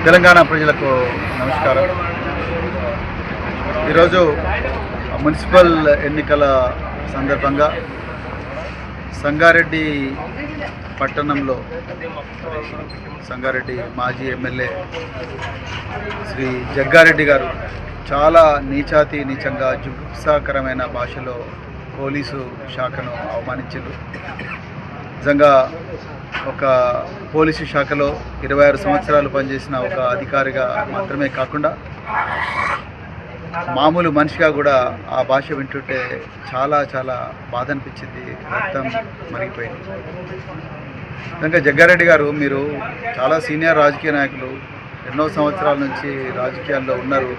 తెలంగాణ ప్రజలకు నమస్కారం. ఈరోజు మున్సిపల్ ఎన్నికల సందర్భంగా సంగారెడ్డి పట్టణంలో సంగారెడ్డి మాజీ ఎమ్మెల్యే శ్రీ జగ్గారెడ్డి గారు చాలా నీచంగా జుగుప్సాకరమైన భాషలో పోలీసు శాఖను అవమానించారు. నిజంగా ఒక పోలీసు శాఖలో 26 సంవత్సరాలు పనిచేసిన ఒక అధికారిగా మాత్రమే కాకుండా మామూలు మనిషిగా కూడా ఆ భాష వింటుంటే చాలా బాధ అనిపించింది. రక్తం మరిగిపోయింది. నిజంగా జగ్గారెడ్డి గారు మీరు చాలా సీనియర్ రాజకీయ నాయకులు, ఎన్నో సంవత్సరాల నుంచి రాజకీయాల్లో ఉన్నారు.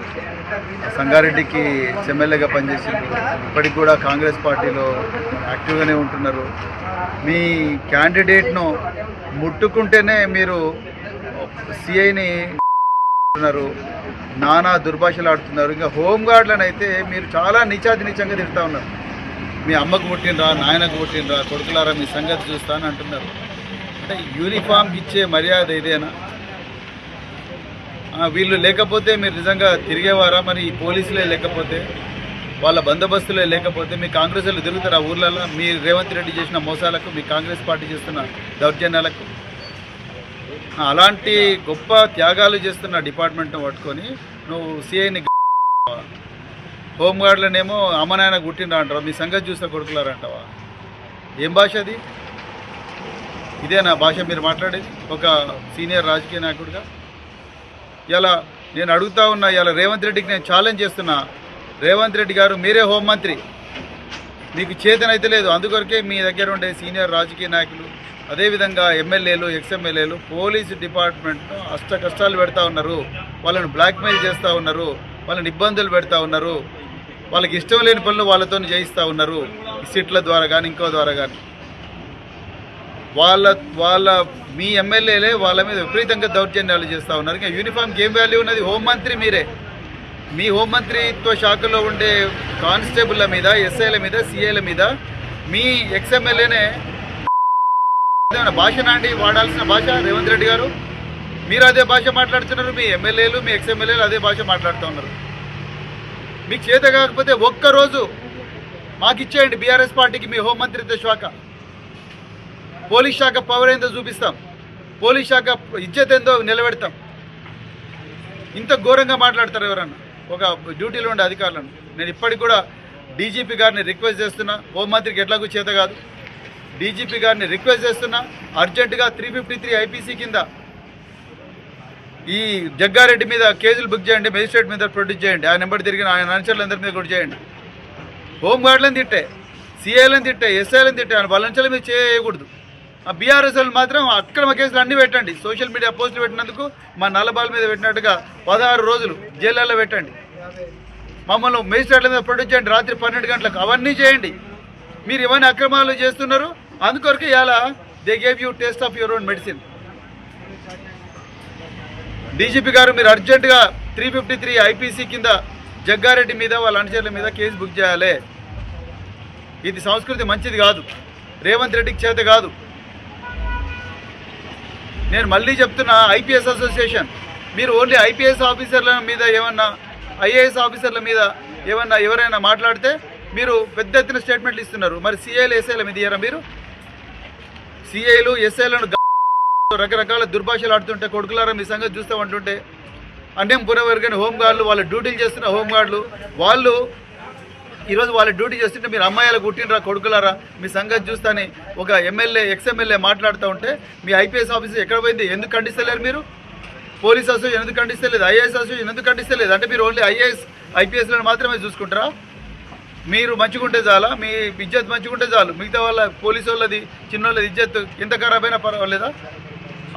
సంగారెడ్డికి ఎమ్మెల్యేగా పనిచేసింది. ఇప్పటికి కూడా కాంగ్రెస్ పార్టీలో యాక్టివ్గానే ఉంటున్నారు. మీ క్యాండిడేట్ను ముట్టుకుంటేనే మీరు సిఐని ఉన్నారు, నానా దుర్భాషలు ఆడుతున్నారు. ఇంకా హోంగార్డులను అయితే మీరు చాలా నీచంగా తిడతా ఉన్నారు. మీ అమ్మకు పుట్టినరా, నాయనకు పుట్టినరా, కొడుకులారా మీ సంగతి చూస్తా అని అంటున్నారు. అంటే యూనిఫామ్కి ఇచ్చే మర్యాద ఇదేనా? వీళ్ళు లేకపోతే మీరు నిజంగా తిరిగేవారా? మరి ఈ పోలీసులే లేకపోతే, వాళ్ళ బందోబస్తులే లేకపోతే మీ కాంగ్రెస్ వాళ్ళు తిరుగుతారు ఆ ఊర్లలో? మీ రేవంత్ రెడ్డి చేసిన మోసాలకు, మీ కాంగ్రెస్ పార్టీ చేస్తున్న దౌర్జన్యాలకు? అలాంటి గొప్ప త్యాగాలు చేస్తున్న డిపార్ట్మెంట్ను పట్టుకొని నువ్వు సిఐని, హోంగార్డులనేమో అమ్మనాయన గుట్టిండ్రా అంటావా? మీ సంగతి చూస్తే కొడుకులారంటావా? ఏం భాష అది? ఇదేనా భాష మీరు మాట్లాడేది ఒక సీనియర్ రాజకీయ నాయకుడిగా? ఇలా నేను అడుగుతా ఉన్నా, ఇలా రేవంత్ రెడ్డికి నేను ఛాలెంజ్ చేస్తున్నా. రేవంత్ రెడ్డి గారు మీరే హోంమంత్రి, మీకు చేతనైతే లేదు. అందుకొరకే మీ దగ్గర ఉండే సీనియర్ రాజకీయ నాయకులు, అదేవిధంగా ఎమ్మెల్యేలు, ఎక్స్ఎమ్మెల్యేలు పోలీసు డిపార్ట్మెంట్ను అష్ట కష్టాలు పెడతా ఉన్నారు. వాళ్ళని బ్లాక్మెయిల్ చేస్తూ ఉన్నారు, వాళ్ళని ఇబ్బందులు పెడతా ఉన్నారు, వాళ్ళకి ఇష్టం లేని పనులు వాళ్ళతో చేయిస్తూ ఉన్నారు. సిట్ల ద్వారా కానీ ఇంకో ద్వారా కానీ వాళ్ళ మీ ఎమ్మెల్యేలే వాళ్ళ మీద విపరీతంగా దౌర్జన్యాలు చేస్తూ ఉన్నారు. ఇంకా యూనిఫామ్కి ఏం వాల్యూ ఉన్నది? హోంమంత్రి మీరే. మీ హోంమంత్రిత్వ శాఖలో ఉండే కానిస్టేబుల్ల మీద, ఎస్ఐల మీద, సిఐల మీద మీ ఎక్స్ఎమ్మెల్యేనే భాష నాండి వాడాల్సిన భాష రేవంత్ రెడ్డి గారు. మీరు అదే భాష మాట్లాడుతున్నారు, మీ ఎమ్మెల్యేలు, మీ ఎక్స్ఎమ్మెల్యేలు అదే భాష మాట్లాడుతూ ఉన్నారు. మీకు చేత కాకపోతే ఒక్కరోజు మాకు ఇచ్చేయండి, బీఆర్ఎస్ పార్టీకి మీ హోంమంత్రిత్వ శాఖ. పోలీస్ శాఖ పవర్ ఏందో చూపిస్తాం, పోలీస్ శాఖ ఇజ్జత్ ఏందో నిలబెడతాం. ఇంత ఘోరంగా మాట్లాడతారు ఎవరన్నా ఒక డ్యూటీలో ఉండే అధికారులను? నేను ఇప్పటికి కూడా డీజీపీ గారిని రిక్వెస్ట్ చేస్తున్నా, హోంమంత్రికి ఎట్లాగూ చేత కాదు, డీజీపీ గారిని రిక్వెస్ట్ చేస్తున్నా, అర్జెంటుగా 353 ఐపీసీ కింద ఈ జగ్గారెడ్డి మీద కేసులు బుక్ చేయండి, మెజిస్ట్రేట్ మీద ప్రొడ్యూస్ చేయండి, ఆ నెంబర్ తిరిగిన ఆయన అనుచరులందరి మీద కూడా చేయండి. హోంగార్డులను తిట్టే, సిఐలను తిట్టే, ఎస్ఐలను తిట్టే ఆయన బలంచల మీద చేయకూడదు. ఆ బీఆర్ఎస్ఎల్ మాత్రం అక్రమ కేసులు అన్నీ పెట్టండి. సోషల్ మీడియా పోస్టులు పెట్టినందుకు మా నల్లబాల్ మీద పెట్టినట్టుగా 16 రోజులు జైళ్ళల్లో పెట్టండి. మమ్మల్ని మేజిస్ట్రేట్ల మీద ప్రొడ్యూస్ చేయండి రాత్రి 12 గంటలకు. అవన్నీ చేయండి. మీరు ఇవన్నీ అక్రమాలు చేస్తున్నారు. అందుకొరకు ఇలా they gave you taste of your own medicine. DGP గారు మీరు అర్జెంటుగా 353 ఐపీసీ కింద జగ్గారెడ్డి మీద, వాళ్ళ అనుచరుల మీద కేసు బుక్ చేయాలి. ఇది సంస్కృతి మంచిది కాదు, రేవంత్ రెడ్డికి చేత కాదు. నేను మళ్ళీ చెప్తున్నా, ఐపీఎస్ అసోసియేషన్ మీరు ఓన్లీ ఐపీఎస్ ఆఫీసర్ల మీద ఏమన్నా, ఐఏఎస్ ఆఫీసర్ల మీద ఏమన్నా ఎవరైనా మాట్లాడితే మీరు పెద్ద ఎత్తున స్టేట్మెంట్లు ఇస్తున్నారు. మరి సిఐలు, ఎస్ఐల మీద ఇయ్యారా మీరు? సిఐలు, ఎస్ఐలను రకరకాల దుర్భాషలు ఆడుతుంటే కొడుకులారా మీ సంగతి చూస్తామంటుంటే అన్యం పునవర్గని హోంగార్డులు, వాళ్ళ డ్యూటీలు చేస్తున్న హోంగార్డులు వాళ్ళు ఈరోజు వాళ్ళ డ్యూటీ చేస్తుంటే మీరు అమ్మాయిలు కుట్టినరా కొడుకులారా మీ సంగతి చూస్తాని ఒక ఎమ్మెల్యే, ఎక్స్ఎమ్మెల్యే మాట్లాడుతూ ఉంటే మీ ఐపీఎస్ ఆఫీసర్ ఎక్కడ పోయింది? ఎందుకు ఖండిస్తలేరు మీరు? పోలీస్ అసోసియేషన్ ఎందుకు ఖండిస్తలేదు? ఐఏఎస్ అసోసియేషన్ ఎందుకు ఖండిస్తలేదు? అంటే మీరు ఓన్లీ ఐపీఎస్లను మాత్రమే చూసుకుంటారా? మీరు మంచిగుంటే చాలా, మీ ఇజ్జత్ మంచిగుంటే చాలు, మిగతా వాళ్ళ పోలీసు వాళ్ళది, చిన్నోళ్ళది ఇజ్జత్ ఎంత ఖరాబ్ అయినా పర్వాలేదా?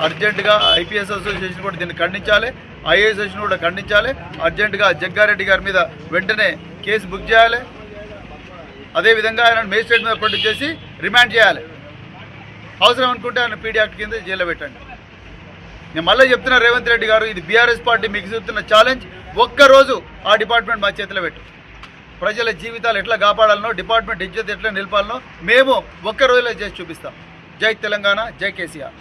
అర్జెంటుగా ఐపీఎస్ అసోసియేషన్ కూడా దీన్ని ఖండించాలి, ఐఏఎస్ అసోసియేషన్ కూడా ఖండించాలి. అర్జెంటుగా జగ్గారెడ్డి గారి మీద వెంటనే కేసు బుక్ చేయాలి. అదేవిధంగా ఆయన మేజిస్ట్రేట్ మీద ప్రొడ్యూస్ చేసి రిమాండ్ చేయాలి. అవసరం అనుకుంటే ఆయన పీడీ యాక్ట్ కింద జైల్లో పెట్టండి. నేను మళ్ళీ చెప్తున్నా రేవంత్ రెడ్డి గారు, ఇది బీఆర్ఎస్ పార్టీ మీకు ఇస్తున్న ఛాలెంజ్. ఒక్కరోజు ఆ డిపార్ట్మెంట్ మా చేతిలో పెట్టు. ప్రజల జీవితాలు ఎట్లా కాపాడాలనో, డిపార్ట్మెంట్ ఇజ్జత్ ఎట్లా నిలపాలనో మేము ఒక్క రోజులో చేసి చూపిస్తాం. జై తెలంగాణ, జై కేసీఆర్.